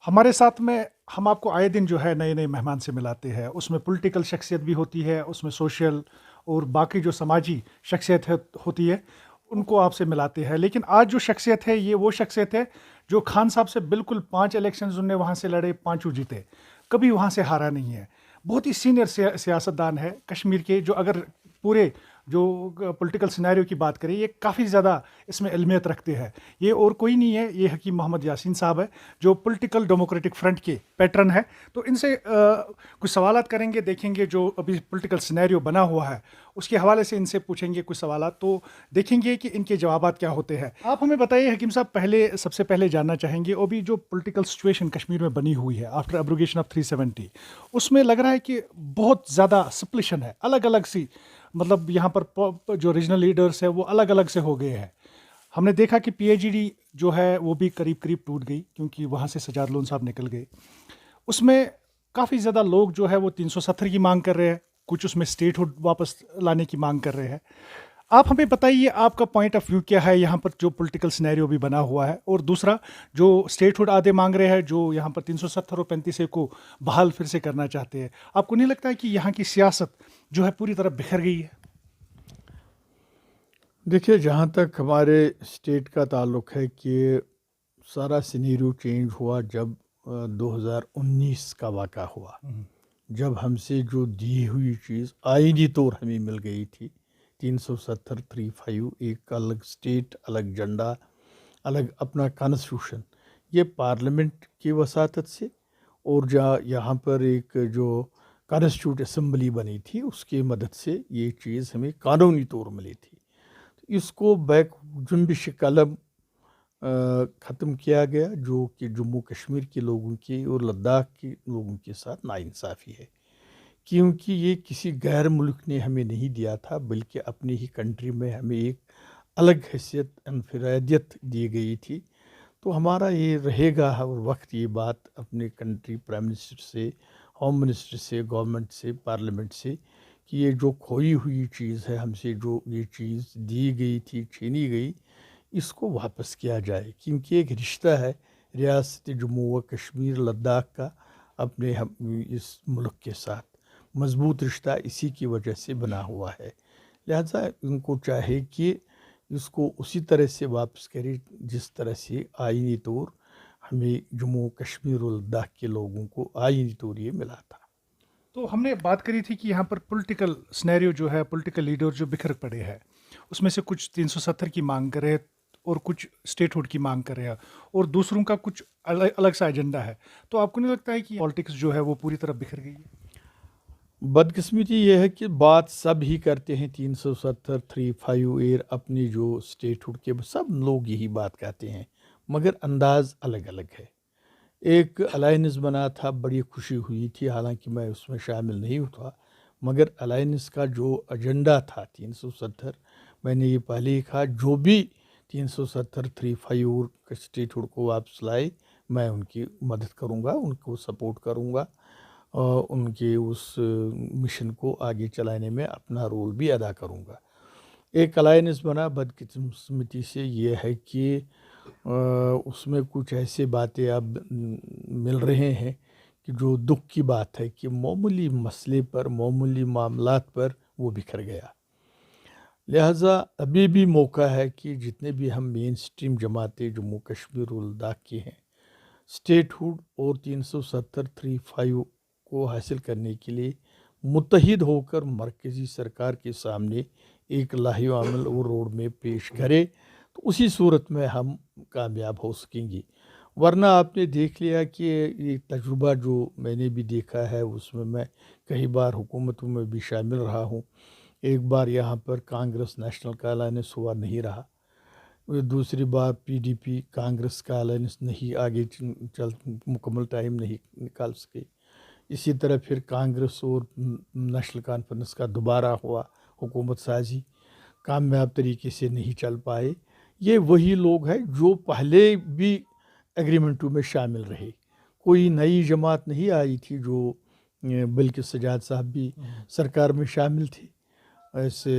ہمارے ساتھ میں ہم آپ کو آئے دن جو ہے نئے نئے مہمان سے ملاتے ہیں، اس میں پولیٹیکل شخصیت بھی ہوتی ہے، اس میں سوشل اور باقی جو سماجی شخصیت ہوتی ہے ان کو آپ سے ملاتے ہیں۔ لیکن آج جو شخصیت ہے یہ وہ شخصیت ہے جو خان صاحب سے بالکل 5 الیکشنز انہوں نے وہاں سے لڑے، پانچوں جیتے، کبھی وہاں سے ہارا نہیں ہے۔ بہت ہی سینئر سیاست دان ہے کشمیر کے، جو اگر پورے جو پولیٹیکل سینیریو کی بات کریں یہ کافی زیادہ اس میں علمیت رکھتے ہیں۔ یہ اور کوئی نہیں ہے، یہ حکیم محمد یاسین صاحب ہے جو پولیٹیکل ڈیموکریٹک فرنٹ کے پیٹرن ہے۔ تو ان سے کچھ سوالات کریں گے، دیکھیں گے جو ابھی پولیٹیکل سینیریو بنا ہوا ہے اس کے حوالے سے ان سے پوچھیں گے کچھ سوالات، تو دیکھیں گے کہ ان کے جوابات کیا ہوتے ہیں۔ آپ ہمیں بتائیے حکیم صاحب، سب سے پہلے جاننا چاہیں گے ابھی جو پولیٹیکل سچویشن کشمیر میں بنی ہوئی ہے آفٹر ابروگیشن آف 370، اس میں لگ رہا ہے کہ بہت زیادہ سپلیشن ہے، الگ الگ سی، مطلب یہاں پر جو ریجنل لیڈرس ہے وہ الگ الگ سے ہو گئے ہیں۔ ہم نے دیکھا کہ پی ایچ ڈی جو ہے وہ بھی قریب قریب ٹوٹ گئی کیونکہ وہاں سے سجاد لون صاحب نکل گئے۔ اس میں کافی زیادہ لوگ جو ہے وہ 370 کی مانگ کر رہے ہیں، کچھ اس میں اسٹیٹ ہوڈ واپس لانے کی مانگ کر رہے ہیں۔ آپ ہمیں بتائیے آپ کا پوائنٹ آف ویو کیا ہے یہاں پر جو پولیٹیکل سینیریو بھی بنا ہوا ہے، اور دوسرا جو اسٹیٹ ہوڈ آدھے مانگ رہے ہیں، جو یہاں پر 370 اور 35 کو بحال پھر سے کرنا چاہتے ہیں۔ آپ کو نہیں لگتا ہے کہ یہاں کی سیاست جو ہے پوری طرح بکھر گئی ہے؟ دیکھیے، جہاں تک ہمارے اسٹیٹ کا تعلق ہے کہ سارا سینیریو چینج ہوا جب 2019 کا واقعہ ہوا، جب ہم سے جو دی ہوئی چیز آئینی طور ہمیں مل گئی تھی 370 35، ایک الگ اسٹیٹ، الگ جھنڈا، الگ اپنا کانسٹیٹیوشن، یہ پارلیمنٹ کی وساطت سے اور یہاں پر ایک جو کانسٹیٹیوٹ اسمبلی بنی تھی اس کی مدد سے یہ چیز ہمیں قانونی طور ملی تھی۔ اس کو بیک جنبش قلم ختم کیا گیا، جو کہ جموں کشمیر کے لوگوں کی اور لداخ کے لوگوں کے ساتھ ناانصافی ہے، کیونکہ یہ کسی غیر ملک نے ہمیں نہیں دیا تھا، بلکہ اپنی ہی کنٹری میں ہمیں ایک الگ حیثیت، انفرادیت دی گئی تھی۔ تو ہمارا یہ رہے گا ہر وقت یہ بات اپنے کنٹری پرائم منسٹر سے، ہوم منسٹر سے، گورنمنٹ سے، پارلیمنٹ سے، کہ یہ جو کھوئی ہوئی چیز ہے، ہم سے جو یہ چیز دی گئی تھی، چھینی گئی، اس کو واپس کیا جائے، کیونکہ ایک رشتہ ہے ریاست جموں و کشمیر لداخ کا اپنے اس ملک کے ساتھ، مضبوط رشتہ اسی کی وجہ سے بنا ہوا ہے۔ لہذا ان کو چاہے کہ اس کو اسی طرح سے واپس کرے جس طرح سے آئینی طور ہمیں جموں کشمیر اور لداخ کے لوگوں کو آئینی طور یہ ملا تھا۔ تو ہم نے بات کری تھی کہ یہاں پر پولیٹیکل سنیریو جو ہے، پولیٹیکل لیڈر جو بکھر پڑے ہیں، اس میں سے کچھ 370 کی مانگ کر رہے ہیں اور کچھ اسٹیٹ ہوڈ کی مانگ کر رہے ہیں، اور دوسروں کا کچھ الگ سا ایجنڈا ہے۔ تو آپ کو نہیں لگتا ہے کہ پالیٹکس جو ہے وہ پوری طرح بکھر گئی ہے؟ بدقسمتی یہ ہے کہ بات سب ہی کرتے ہیں 370 35 ایر اپنی جو اسٹیٹ ہوڈ کے، سب لوگ یہی بات کہتے ہیں، مگر انداز الگ الگ ہے۔ ایک الائنس بنا تھا، بڑی خوشی ہوئی تھی، حالانکہ میں اس میں شامل نہیں تھا، مگر الائنس کا جو ایجنڈا تھا 370، میں نے یہ پہلے ہی کہا، جو بھی 370 35 اور اسٹیٹ ہوڈ کو واپس لائے، میں ان کی مدد کروں گا، ان کو سپورٹ کروں گا، اور ان کے اس مشن کو آگے چلانے میں اپنا رول بھی ادا کروں گا۔ ایک الائنس بنا، بدقسمتی سے یہ ہے کہ اس میں کچھ ایسے باتیں اب مل رہے ہیں کہ جو دکھ کی بات ہے کہ معمولی مسئلے پر، معمولی معاملات پر وہ بکھر گیا۔ لہٰذا ابھی بھی موقع ہے کہ جتنے بھی ہم مین اسٹریم جماعتیں جموں کشمیر اور لداخ کی ہیں، اسٹیٹ ہوڈ اور 370 35 کو حاصل کرنے کے لیے متحد ہو کر مرکزی سرکار کے سامنے ایک لاہی عمل اور روڈ میپ پیش کرے، تو اسی صورت میں ہم کامیاب ہو سکیں گے۔ ورنہ آپ نے دیکھ لیا کہ یہ تجربہ جو میں نے بھی دیکھا ہے، اس میں میں کئی بار حکومتوں میں بھی شامل رہا ہوں۔ ایک بار یہاں پر کانگریس نیشنل کا الائنس ہوا، نہیں رہا۔ دوسری بار پی ڈی پی کانگریس کا الائنس نہیں آگے مکمل ٹائم نہیں نکال سکے۔ اسی طرح پھر کانگریس اور نیشنل کانفرنس کا دوبارہ ہوا حکومت سازی، کامیاب طریقے سے نہیں چل پائے۔ یہ وہی لوگ ہیں جو پہلے بھی ایگریمنٹوں میں شامل رہے، کوئی نئی جماعت نہیں آئی تھی، جو بلکہ سجاد صاحب بھی سرکار میں شامل تھے ایسے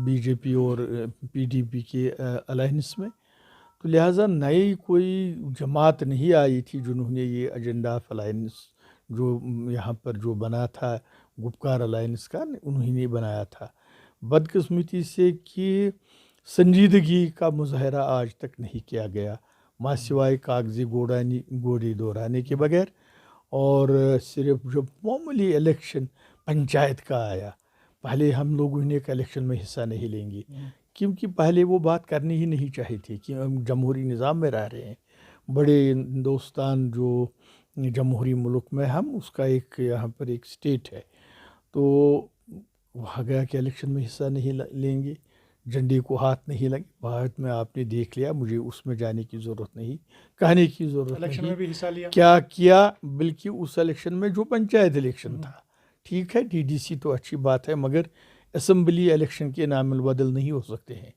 بی جے پی اور پی ڈی پی کے الائنس میں۔ تو لہٰذا نئی کوئی جماعت نہیں آئی تھی جنہوں نے یہ ایجنڈا آف الائنس جو یہاں پر جو بنا تھا گپکار الائنس کا، انہوں نے بنایا تھا۔ بدقسمتی سے کہ سنجیدگی کا مظاہرہ آج تک نہیں کیا گیا، ماں سوائے کاغذی گوڑے دہرانے کے بغیر، اور صرف جو معمولی الیکشن پنچایت کا آیا، پہلے ہم لوگ انہیں ایک الیکشن میں حصہ نہیں لیں گے، کیونکہ پہلے وہ بات کرنی ہی نہیں چاہی تھی کہ ہم جمہوری نظام میں رہ رہے ہیں، بڑے ہندوستان جو جمہوری ملک میں ہم اس کا ایک یہاں پر ایک اسٹیٹ ہے، تو وہاں گیا کہ الیکشن میں حصہ نہیں لیں گے، جھنڈے کو ہاتھ نہیں لگے، بعد میں آپ نے دیکھ لیا، مجھے اس میں جانے کی ضرورت نہیں، کہنے کی ضرورت الیکشن میں نہیں، بھی حصہ لیا؟ کیا کیا، بلکہ اس الیکشن میں جو پنچایت الیکشن تھا، ٹھیک ہے ڈی ڈی سی تو اچھی بات ہے، مگر اسمبلی الیکشن کے نام البدل نہیں ہو سکتے ہیں،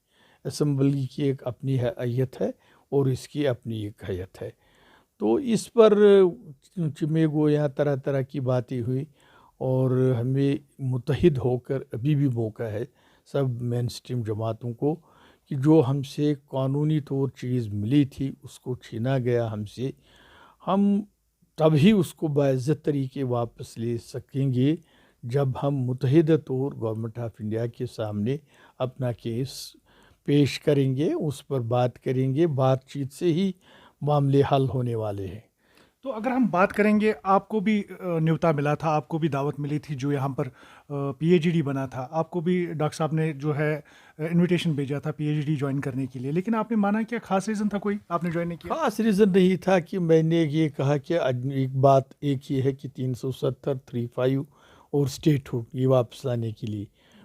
اسمبلی کی ایک اپنی حیت ہے اور اس کی اپنی ایک حیت ہے، تو اس پر چمے گویاں طرح طرح کی باتیں ہوئی، اور ہمیں متحد ہو کر ابھی بھی موقع ہے سب مین اسٹریم جماعتوں کو کہ جو ہم سے قانونی طور چیز ملی تھی اس کو چھینا گیا ہم سے، ہم تبھی اس کو باعزت طریقے واپس لے سکیں گے جب ہم متحدہ طور گورنمنٹ آف انڈیا کے سامنے اپنا کیس پیش کریں گے، اس پر بات کریں گے، بات چیت سے ہی معاملے حل ہونے والے ہیں۔ تو اگر ہم بات کریں گے، آپ کو بھی نیوتا ملا تھا، آپ کو بھی دعوت ملی تھی جو یہاں پر پی ایچ ڈی بنا تھا، آپ کو بھی ڈاکٹر صاحب نے جو ہے انویٹیشن بھیجا تھا پی ایچ ڈی جوائن کرنے کے لیے، لیکن آپ نے مانا کیا خاص ریزن تھا کوئی آپ نے جوائن نہیں کیا؟ خاص ریزن نہیں تھا کہ میں نے یہ کہا کہ ایک بات ایک ہی ہے کہ 370 35 اور اسٹیٹ ہوڈ یہ واپس لانے کے لیے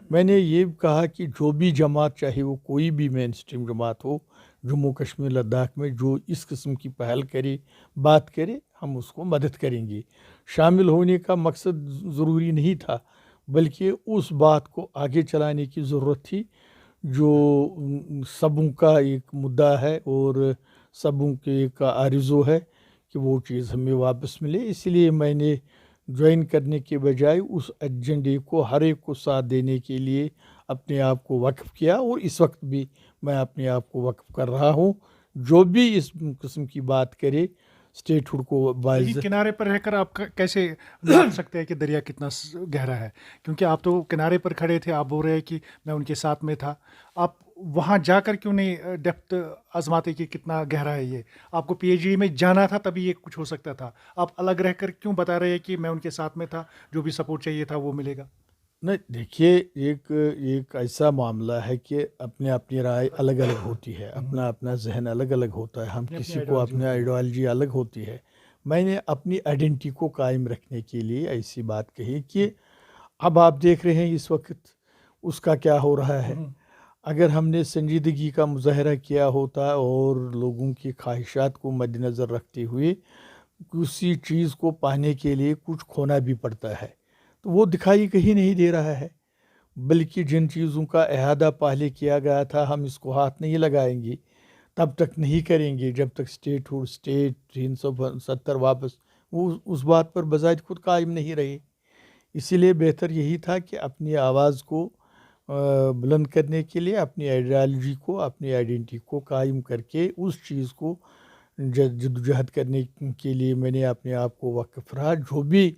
میں نے یہ کہا کہ جو بھی جماعت چاہے وہ کوئی بھی مین اسٹریم جماعت ہو جموں کشمیر لداخ میں جو اس قسم کی پہل کرے بات کرے ہم اس کو مدد کریں گے۔ شامل ہونے کا مقصد ضروری نہیں تھا بلکہ اس بات کو آگے چلانے کی ضرورت تھی جو سبوں کا ایک مدعا ہے اور سبوں کے ایک آرزو ہے کہ وہ چیز ہمیں واپس ملے، اس لیے میں نے جوائن کرنے کے بجائے اس ایجنڈے کو ہر ایک کو ساتھ دینے کے لیے اپنے آپ کو وقف کیا، اور اس وقت بھی میں اپنے آپ کو وقف کر رہا ہوں۔ جو بھی اس قسم کی بات کرے اسٹیٹ ہوڈ کو باعث کنارے پر رہ کر آپ کیسے ناپ سکتے ہیں کہ دریا کتنا گہرا ہے؟ کیونکہ آپ تو کنارے پر کھڑے تھے، آپ بول رہے ہیں کہ میں ان کے ساتھ میں تھا، آپ وہاں جا کر کیوں نہیں ڈیپتھ آزماتے کہ کتنا گہرا ہے یہ؟ آپ کو پی ایچ ڈی میں جانا تھا تبھی یہ کچھ ہو سکتا تھا، آپ الگ رہ کر کیوں بتا رہے ہیں کہ میں ان کے ساتھ میں تھا، جو بھی سپورٹ چاہیے تھا وہ ملے گا؟ نہیں دیکھیے، ایک ایسا معاملہ ہے کہ اپنی رائے الگ الگ ہوتی ہے، اپنا ذہن الگ الگ ہوتا ہے، ہم کسی کو اپنی آئیڈیالوجی الگ ہوتی ہے۔ میں نے اپنی آئیڈینٹی کو قائم رکھنے کے لیے ایسی بات کہی کہ اب آپ دیکھ رہے ہیں اس وقت اس کا کیا ہو رہا ہے، اگر ہم نے سنجیدگی کا مظاہرہ کیا ہوتا اور لوگوں کی خواہشات کو مد نظر رکھتے ہوئے کسی چیز کو پانے کے لیے کچھ کھونا بھی پڑتا ہے، تو وہ دکھائی کہیں نہیں دے رہا ہے، بلکہ جن چیزوں کا احاطہ پہلے کیا گیا تھا ہم اس کو ہاتھ نہیں لگائیں گے، تب تک نہیں کریں گے جب تک اسٹیٹ 370 واپس وہ اس بات پر بذات خود قائم نہیں رہے۔ اسی لیے بہتر یہی تھا کہ اپنی آواز کو بلند کرنے کے لیے اپنی آئیڈیالوجی کو اپنی آئیڈینٹی کو قائم کر کے اس چیز کو جدوجہد کرنے کے لیے میں نے اپنے آپ کو وقف رہا، جو بھی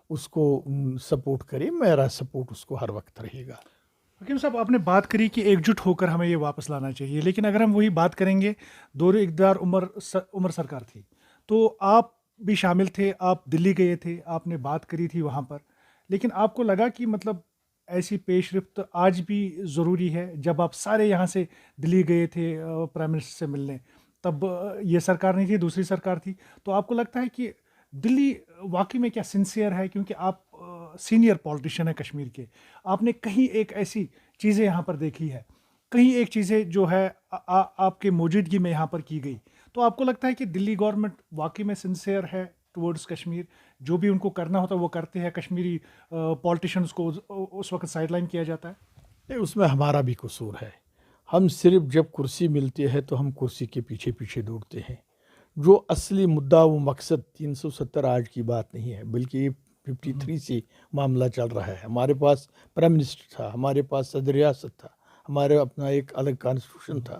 اس کو سپورٹ کرے میرا سپورٹ اس کو ہر وقت رہے گا۔ حکیم صاحب، آپ نے بات کری کہ ایک جٹ ہو کر ہمیں یہ واپس لانا چاہیے، لیکن اگر ہم وہی بات کریں گے، دور اقتدار عمر سرکار تھی تو آپ بھی شامل تھے، آپ دلی گئے تھے، آپ نے بات کری تھی وہاں پر، لیکن آپ کو لگا کہ مطلب ایسی پیش رفت آج بھی ضروری ہے؟ جب آپ سارے یہاں سے دلی گئے تھے پرائم منسٹر سے ملنے، تب یہ سرکار نہیں تھی، دوسری سرکار تھی، تو آپ کو لگتا ہے کہ دلی واقعی میں کیا سنسیئر ہے؟ کیونکہ آپ سینئر پولیٹیشین ہے کشمیر کے، آپ نے کہیں ایک ایسی چیزیں یہاں پر دیکھی ہے، کہیں ایک چیزیں جو ہے آپ کے موجودگی میں یہاں پر کی گئی، تو آپ کو لگتا ہے کہ دلی گورنمنٹ واقعی میں سنسیئر ہے ٹورڈز کشمیر؟ جو بھی ان کو کرنا ہوتا ہے وہ کرتے ہیں، کشمیری پولیٹیشنز کو اس وقت سائڈ لائن کیا جاتا ہے؟ نہیں، اس میں ہمارا بھی قصور ہے، ہم صرف جب کرسی ملتی ہے تو ہم کرسی کے پیچھے پیچھے دوڑتے ہیں، جو اصلی مدعا و مقصد 370 آج کی بات نہیں ہے بلکہ یہ 53 سے معاملہ چل رہا ہے۔ ہمارے پاس پرائم منسٹر تھا، ہمارے پاس صدر ریاست تھا، ہمارے اپنا ایک الگ کانسٹیٹیوشن تھا،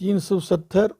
370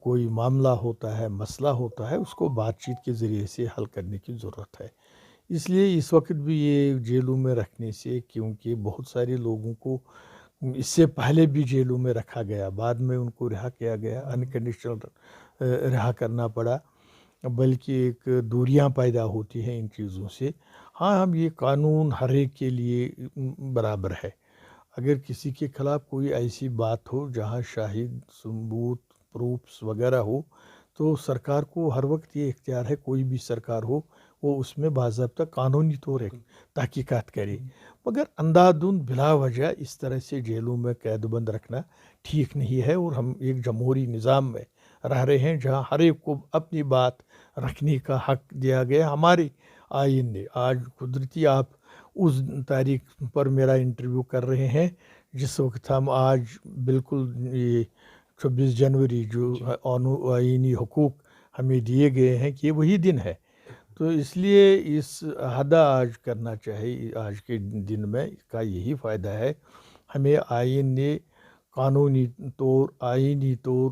کوئی معاملہ ہوتا ہے، مسئلہ ہوتا ہے، اس کو بات چیت کے ذریعے سے حل کرنے کی ضرورت ہے۔ اس لیے اس وقت بھی یہ جیلوں میں رکھنے سے، کیونکہ بہت سارے لوگوں کو اس سے پہلے بھی جیلوں میں رکھا گیا، بعد میں ان کو رہا کیا گیا، انکنڈیشنل رہا کرنا پڑا، بلکہ ایک دوریاں پیدا ہوتی ہیں ان چیزوں سے۔ ہاں، ہم یہ قانون ہر ایک کے لیے برابر ہے۔ اگر کسی کے خلاف کوئی ایسی بات ہو جہاں شاہد، ثبوت، پروفس وغیرہ ہو، تو سرکار کو ہر وقت یہ اختیار ہے، کوئی بھی سرکار ہو، وہ اس میں باضابطہ قانونی طور ایک تحقیقات کرے۔ مگر اندھادھند بلا وجہ اس طرح سے جیلوں میں قید بند رکھنا ٹھیک نہیں ہے، اور ہم ایک جمہوری نظام میں رہ رہے ہیں جہاں ہر ایک کو اپنی بات رکھنے کا حق دیا گیا ہمارے آئین نے۔ آج قدرتی آپ اس تاریخ پر میرا انٹرویو کر رہے ہیں جس وقت ہم آج بالکل یہ 26 جنوری جو آئینی حقوق ہمیں دیے گئے ہیں کہ وہی دن ہے، تو اس لیے اس عہدہ آج کرنا چاہیے۔ آج کے دن میں اس کا یہی فائدہ ہے، ہمیں آئین نے قانونی طور، آئینی طور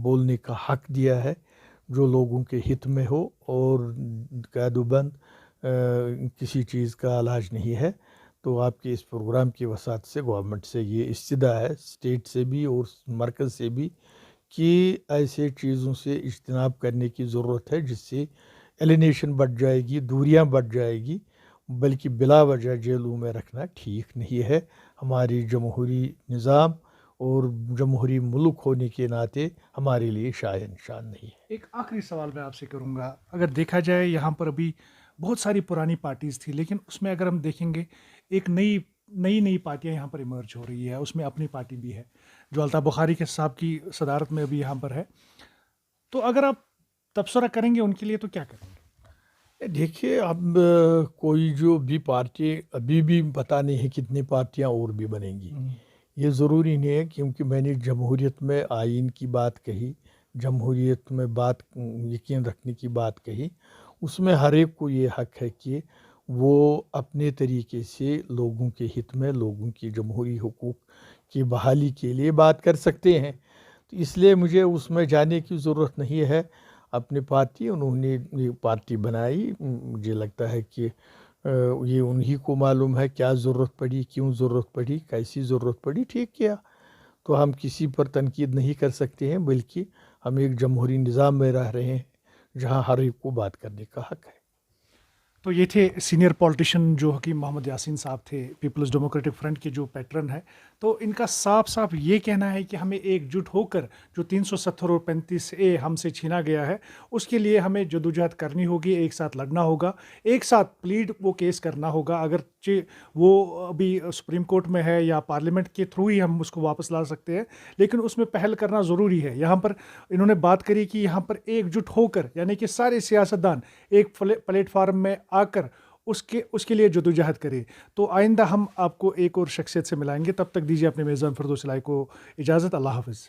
بولنے کا حق دیا ہے جو لوگوں کے ہت میں ہو، اور قید و بند کسی چیز کا علاج نہیں ہے۔ تو آپ کے اس پروگرام کی وسعت سے گورنمنٹ سے یہ استدعا ہے، اسٹیٹ سے بھی اور مرکز سے بھی، کہ ایسے چیزوں سے اجتناب کرنے کی ضرورت ہے جس سے ایلینیشن بڑھ جائے گی، دوریاں بڑھ جائے گی، بلکہ بلا وجہ جیلوں میں رکھنا ٹھیک نہیں ہے۔ ہماری جمہوری نظام اور جمہوری ملک ہونے کے ناطے ہمارے لیے شائن شان نہیں ہے۔ ایک آخری سوال میں آپ سے کروں گا، اگر دیکھا جائے یہاں پر ابھی بہت ساری پرانی پارٹیز تھی، لیکن اس میں اگر ہم دیکھیں گے ایک نئی پارٹیاں یہاں پر ایمرج ہو رہی ہے، اس میں اپنی پارٹی بھی ہے جو الطاف بخاری کے صاحب کی صدارت میں ابھی یہاں پر ہے، تو اگر آپ تبصرہ کریں گے ان کے لیے تو کیا کریں گے؟ دیکھیے، اب کوئی جو بھی پارٹی، ابھی بھی پتہ نہیں ہے کتنی پارٹیاں اور بھی بنیں گی، یہ ضروری نہیں ہے، کیونکہ میں نے جمہوریت میں آئین کی بات کہی، جمہوریت میں بات یقین رکھنے کی بات کہی، اس میں ہر ایک کو یہ حق ہے کہ وہ اپنے طریقے سے لوگوں کے ہت میں، لوگوں کی جمہوری حقوق کی بحالی کے لیے بات کر سکتے ہیں۔ تو اس لیے مجھے اس میں جانے کی ضرورت نہیں ہے۔ اپنی پارٹی، انہوں نے یہ پارٹی بنائی، مجھے لگتا ہے کہ یہ انہی کو معلوم ہے کیا ضرورت پڑی، کیوں ضرورت پڑی، کیسی ضرورت پڑی، ٹھیک کیا۔ تو ہم کسی پر تنقید نہیں کر سکتے ہیں، بلکہ ہم ایک جمہوری نظام میں رہ رہے ہیں جہاں ہر ایک کو بات کرنے کا حق ہے۔ تو یہ تھے سینئر پولیٹیشین جو حکیم محمد یاسین صاحب تھے، پیپلز ڈیموکریٹک فرنٹ کے جو پیٹرن ہے، تو ان کا صاف یہ کہنا ہے کہ ہمیں ایک جٹ ہو کر جو 370 اور 35A ہم سے چھینا گیا ہے، اس کے لیے ہمیں جدوجہد کرنی ہوگی، ایک ساتھ لڑنا ہوگا، ایک ساتھ پلیڈ وہ کیس کرنا ہوگا، اگرچہ وہ ابھی سپریم کورٹ میں ہے یا پارلیمنٹ کے تھرو ہی ہم اس کو واپس لا سکتے ہیں، لیکن اس میں پہل کرنا ضروری ہے۔ یہاں پر انہوں نے بات کری کہ یہاں پر ایک جٹ ہو کر، یعنی کہ سارے سیاستدان ایک پلیٹ فارم میں آ کر اس کے لیے جدوجہد کرے۔ تو آئندہ ہم آپ کو ایک اور شخصیت سے ملائیں گے، تب تک دیجیے اپنے میزبان فردوس الہی کو اجازت۔ اللہ حافظ۔